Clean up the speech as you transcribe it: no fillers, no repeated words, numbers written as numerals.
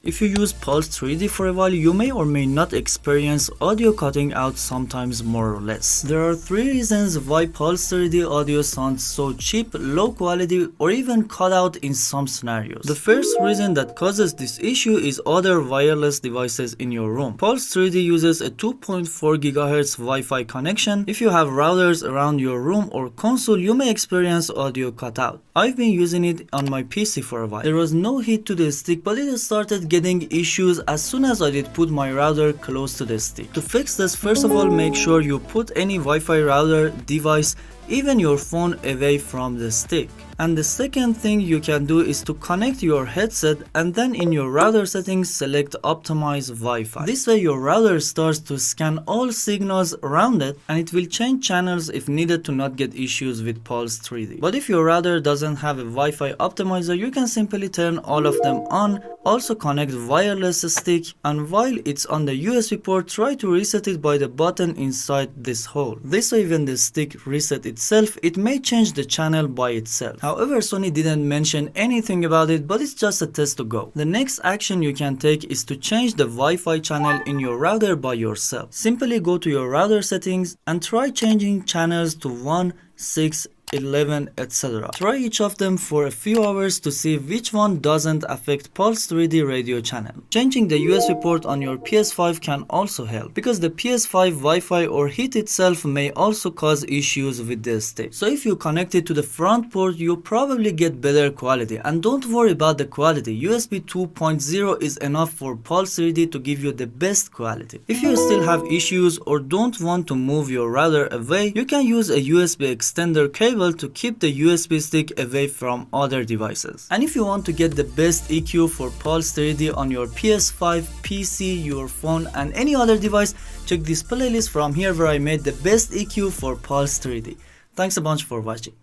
If you use Pulse 3D for a while, you may or may not experience audio cutting out sometimes more or less. There are 3 reasons why Pulse 3D audio sounds so cheap, low quality, or even cut out in some scenarios. The first reason that causes this issue is other wireless devices in your room. Pulse 3D uses a 2.4 GHz Wi-Fi connection. If you have routers around your room or console, you may experience audio cutout. I've been using it on my PC for a while. There was no heat to the stick, but it started getting issues as soon as I did put my router close to the stick. To fix this, first of all, make sure you put any Wi-Fi router, device, even your phone away from the stick. And the second thing you can do is to connect your headset and then in your router settings select optimize Wi-Fi. This way your router starts to scan all signals around it and it will change channels if needed to not get issues with Pulse 3D. But if your router doesn't have a Wi-Fi optimizer, you can simply turn all of them on. Also connect wireless stick, and while it's on the USB port, try to reset it by the button inside this hole. This way when the stick reset itself, it may change the channel by itself. However, Sony didn't mention anything about it, but it's just a test to go. The next action you can take is to change the Wi-Fi channel in your router by yourself. Simply go to your router settings and try changing channels to 1, 6, 11, etc. Try each of them for a few hours to see which one doesn't affect Pulse 3D radio channel. Changing the USB port on your PS5 can also help, because the PS5 Wi-Fi or heat itself may also cause issues with the stick. So if you connect it to the front port, you probably get better quality. And don't worry about the quality, USB 2.0 is enough for Pulse 3D to give you the best quality. If you still have issues or don't want to move your router away, you can use a USB extender cable to keep the USB stick away from other devices. And if you want to get the best EQ for Pulse 3D on your PS5, PC, your phone, and any other device, check this playlist from here where I made the best EQ for Pulse 3D. Thanks a bunch for watching.